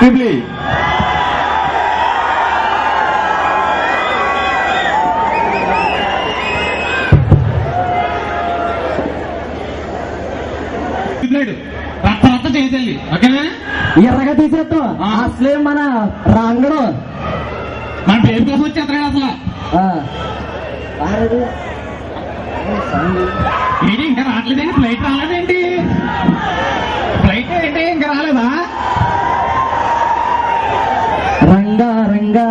Triple రక్త చేసేది ఓకేనా? ఎర్రగా తీసేస్తాం అసలే మన రాంగడు మన పేరు కోసం వచ్చేస్తాడు అసలు. ఏంటి ఇంకా రావట్లేదండి? ఫ్లైట్ రాలేదేంటి? ఫ్లైట్ ఏంటి ఇంకా రాలేదా? రంగా రంగా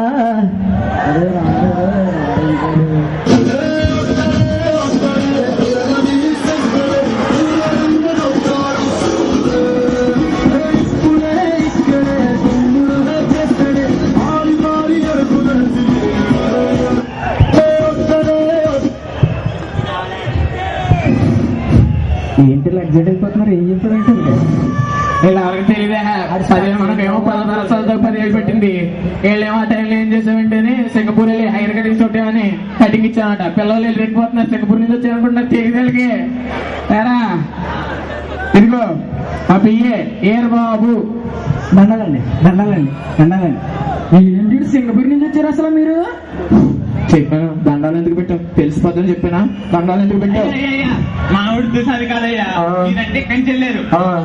ఏంటి లగ్జరీ అయిపోతున్నారు? ఏం చేస్తారంటే వీళ్ళు ఎవరికి తెలియదే. మనకేమో 16 సంవత్సరాలు 10 పెట్టింది. వీళ్ళేమో ఆ టైంలో ఏం చేసామంటేనే సింగపూర్ వెళ్ళి హైర్ కటింగ్ చుట్టామని కటింగ్ ఇచ్చామట. పిల్లలు వెళ్ళి రెక్కిపోతున్నారు. సింగపూర్ నుంచి వచ్చారనుకుంటున్నారు తెలియదేళ్ళకి. ఏరా ఇదిగో మా పియ్యే ఏర్ బాబు. దండాలండి దండాలండి దండాలండి. ఏంటి సింగపూర్ నుంచి వచ్చారు అసలు మీరు? చెప్పాను దండాలు ఎందుకు పెట్టావు? తెలిసిపోతుందని చెప్పానా? దండాలు ఎందుకు పెట్టావు? మావిడి చూసి అది కాదయ్యా. మీరంటే కంచి వెళ్ళారు,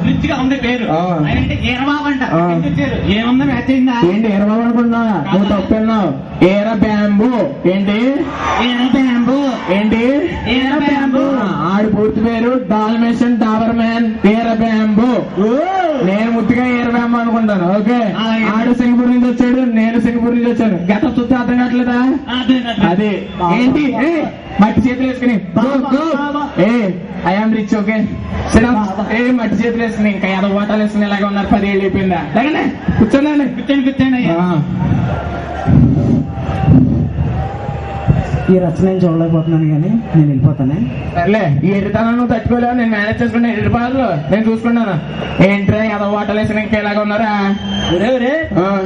రిచ్గా ఉంది పేరు. అంటే ఏరబాబు అంట వచ్చారు. ఏముందా మ్యాచ్ అయిందా? ఏంటి ఏరబాబు అనుకున్నా? నువ్వు తప్పు వెళ్ళావు. ఏర బ్యాంబు. ఏంటి ఏర బ్యాంబు? ఏంటి ఏర బ్యాంబు? ఆడు పూర్తి పేరు డాల్మేషన్ డాబర్ మ్యాన్ ఏర బ్యాంబు. నేను ముద్దుగా ఏర బ్యాంబు అనుకుంటాను. ఓకే, ఆడు సింగపూర్ నుంచి వచ్చాడు, నేను సింగపూర్ నుంచి వచ్చాను. గత చూస్తే అర్థం కావట్లేదా? అదే ఏంటి మట్టి చేతులు వేసుకుని ఐఎమ్ రిచ్. ఓకే మట్టి చేతులు వేసుకుని ఇంకా 50 ఓటాలు వేసుకుని ఇలాగే ఉన్నారు. 10 ఏళ్ళు అయిపోయిందా? లేకండి కూర్చోండి. కూర్చోండి. ఈ రచన నేను చూడలేకపోతున్నాను కానీ నేను వెళ్ళిపోతానే. సర్లే ఈ ఎడితనాన్ని నువ్వు తట్టుకోలేవు. నేను మేనేజ్ చేసుకున్నా. ఎడిపాలు నేను చూసుకున్నాను. ఏంట్రా 50 ఓటాలు వేసిన ఇంకా ఇలాగ ఉన్నారా?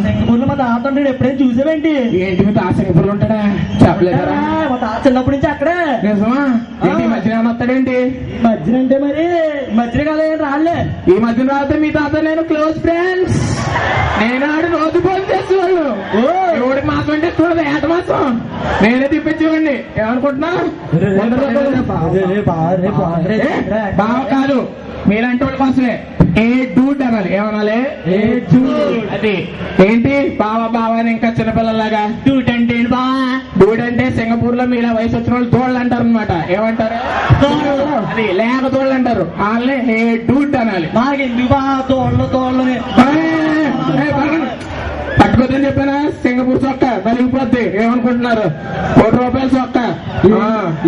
సింగపూర్ లో మా తాత ఉంటాడు. ఎప్పుడైనా చూసావేంటి? ఏంటి మీ తాత సింగపూర్ లో ఉంటాడా? చెప్పలేదా? మా తాత చిన్నప్పటి నుంచి అక్కడే. నిజమా? ఏంటి ఈ మధ్యన ఏమన్నా వస్తాడేంటి? మధ్యన అంటే మరి మధ్యన కదా రాలే. ఈ మధ్యన రాతే మీ తాత నేను క్లోజ్ ఫ్రెండ్స్. నేను ఆడు రోజు ఫోన్ చేసేవాళ్ళు. ఎవడి మాసం అంటే చూడదు ఏట మాసం. నేనే తిప్పించేవాడిని. ఏమనుకుంటున్నా? బావ కాదు, మీలాంటి వాళ్ళ కోసమే ఏ డూడ్ అనాలి. ఏమనాలి? ఏ డూడ్. అది ఏంటి బావా బావా అని ఇంకా చిన్నపిల్లలాగా. డూడ్ అంటే ఏంటి బావా? డూడ్ అంటే సింగపూర్ లో మీలా వయసు వచ్చిన వాళ్ళు తోళ్ళు అంటారు అనమాట. ఏమంటారు? అది లేక తోళ్ళు అంటారు. వాళ్ళే ఏ డూడ్ అనాలి. నాకు ఎందుకు బాగా తోళ్ళని పట్టుకోద్దని చెప్పానా? సింగపూర్ చొక్క కలిగిపోద్ది. ఏమనుకుంటున్నారు? ₹1 చొక్క.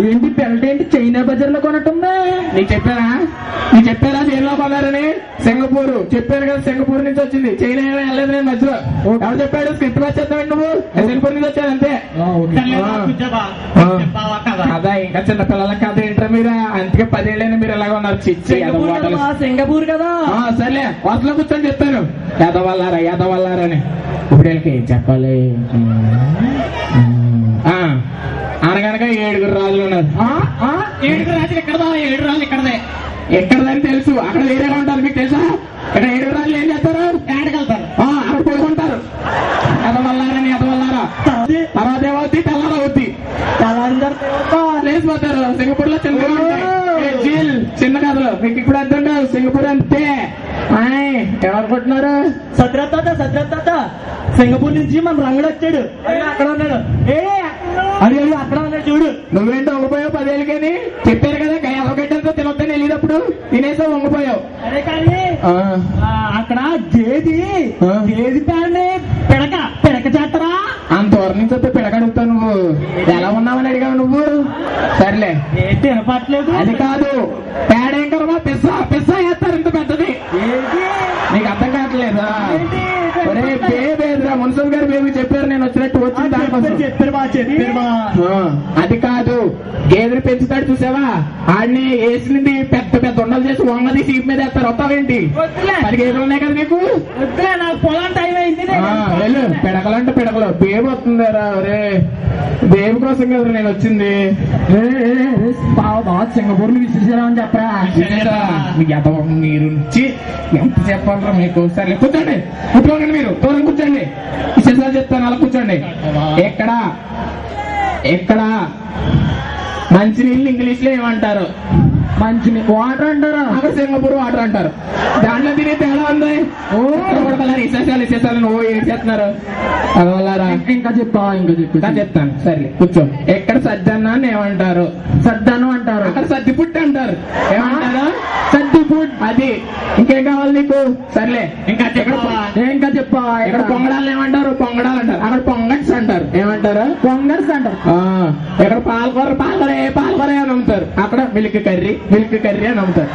ఏంటి బెల్ట్ ఏంటి చైనా బజార్ లో కొనట్టుందా? నీకు చెప్పారా దేనిలో కొన్నారని? సింగపూర్ చెప్పాను కదా. సింగపూర్ నుంచి వచ్చింది. చైనా ఏమీ వెళ్ళలేదు. నేను మధ్యలో ఎవరు చెప్పాడు? స్క్రిప్ట్ వచ్చేస్తావండి నువ్వు. సింగపూర్ నుంచి వచ్చాను అంతే. కదా ఇంకా చిన్న పిల్లల కథ ఏంటారా మీరు? అందుకే 10 ఏళ్ళైనా మీరు ఎలాగ ఉన్నారు? చిచ్చి సింగపూర్ కదా. సర్లే వాటిలో కూర్చొని చెప్తాను. ఎదవల్లారని. ఇప్పుడు వీళ్ళకి ఏం చెప్పాలి? అనగనగా 7 రాజులు ఉన్నారు. 7 రాజులు ఎక్కడదా? 7 రాజులు ఇక్కడదే. ఎక్కడదని తెలుసు. అక్కడ వేరేగా ఉంటారు. మీకు తెలుసా? ఇక్కడ 7 రాజులు ఏం చేస్తారు? ఏడకెళ్తారు. అక్కడ పడుకుంటారు. ఎదవల్లారా. తర్వాత ఏమవుద్ది? తెల్లారవుద్ది. లేచిపోతారు. సింగపూర్ లో చిన్న కథలు మీకు ఇప్పుడు అర్థం కాదు. సింగపూర్ అంతే. ఎవరుకుంటున్నారు? సత్రత్త సింగపూర్ నుంచి మన రంగుడు వచ్చాడు. అక్కడ ఉన్నాడు. అది అక్కడ ఉన్నాడు చూడు. నువ్వేంటో వంగిపోయావు 10 ఏళ్ళకని చెప్పారు కదా. గడ్డలతో తినొద్దని వెళ్ళేటప్పుడు తినేసావు, వంగిపోయావు. అదే కానీ అక్కడ జేది ప్యాన్ని పిడక చేస్తారా? అంత దూరం నుంచి వస్తే పిడక అడుగుతావు. నువ్వు ఎలా ఉన్నావని అడిగావు నువ్వు. సర్లే ఏంటి వినపట్లేదు. అది కాదు పేడేం కర్మ. పిస్సా వేస్తారు ఇంత పెద్దది. నీకు అర్థం కావట్లేదా? బేబేదిరా మున్సిపల్ గారు బేబీ చెప్పారు. నేను వచ్చినట్టు వచ్చింది. చెప్పారు బా చెప్పారు బా. అది కాదు, గేదెలు పెంచుతాడు చూసావా, ఆడిని వేసింది పెద్ద పెద్ద ఉండలు చేసి వంగది సీట్ మీద వేస్తారు. వస్తావేంటి? 10 గేదెలు ఉన్నాయి కదా నీకు. నాకు పొలం టైం అయింది. వెళ్ళు, పిడకలంటే పిడకలు. బేబు వస్తుందారా? అరే బేబు కోసం కదా నేను వచ్చింది. బాగా సింగపూర్ విసిరేసామని చెప్పరా? మీకు ఎంత మీరు నుంచి ఎంత చెప్పాలరా మీకు? సరే కూర్చోండి, కూర్చోండి, మీరు దూరం కూర్చోండి. విశేషాలు చెప్తాను, అలా కూర్చోండి. ఎక్కడ ఎక్కడ మంచినీళ్ళు ఇంగ్లీష్ లో ఏమంటారు? మంచినీళ్ళు వాటర్ అంటారా? అక్కడ సింగపూర్ వాటర్ అంటారు. దాంట్లో తినే తేడా ఉంది. విశేషాలు విశేషాలు నువ్వు ఏం చేస్తున్నారు? చదవాలారా? ఇంకా చెప్తాను. సరే కూర్చో. ఎక్కడ సజ్జన్నాన్ని ఏమంటారు? సద్దన్నం అంటారు. అక్కడ సద్దిపుట్టు అంటారు. ఏమంటారు? సద్దిపుట్. అది ఇంకేం కావాలి నీకు? సర్లే ఇంకా చెప్పా. ఇక్కడ పొంగడాలు ఏమంటారు? పొంగడాలు అంటారు. అక్కడ పొంగట్స్ అంటారు. ఏమంటారు? పొంగల్స్ అంటారు. ఇక్కడ పాలకూర అని అమ్ముతారు. అక్కడ మిల్క్ కర్రీ అని అమ్ముతారు.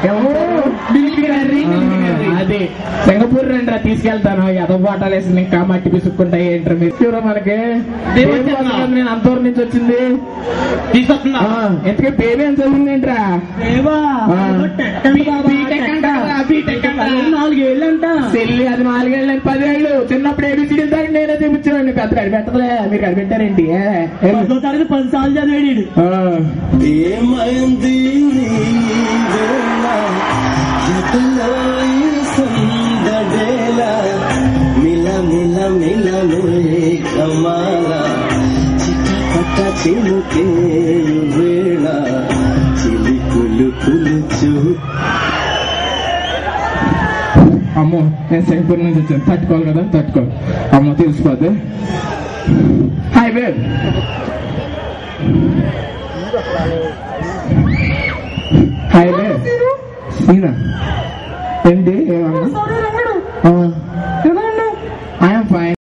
Milk curry. అది సింగపూర్ రండి రా, తీసుకెళ్తాను. ఎదో బాటాలు వేసి ఇంకా మట్టి పిసుక్కుంటాయి. ఏంటారు మీరు మనకి? నేను అంతవరకు నుంచి వచ్చింది తీసుకొస్తున్నా. ఎందుకే బేబీ అని చదివింది ఏంట్రా? 4 ఏళ్ళు అంట. చెల్లి అది 4 ఏళ్ళు 10 ఏళ్ళు. చిన్నప్పుడు ఏబిసిడీ దాకా నేనే తెప్పించానండి. పెద్ద కనిపెట్టలే, మీరు కనిపెట్టారేంటి? 10 సార్లు చదివాడు. ఏమైంది మిల మిల మిల కమాల చిట చిలుకే వేళ చిలుకులు కులుచు. అమ్మో, నేను సింగపూర్ నుంచి వచ్చాను. తట్టుకోవాలి కదా, తట్టుకోవాలి. అమ్మో తెలిసిపోతే. Hi babe. Hi babe. సీనా ఏంటి? ఏమన్నా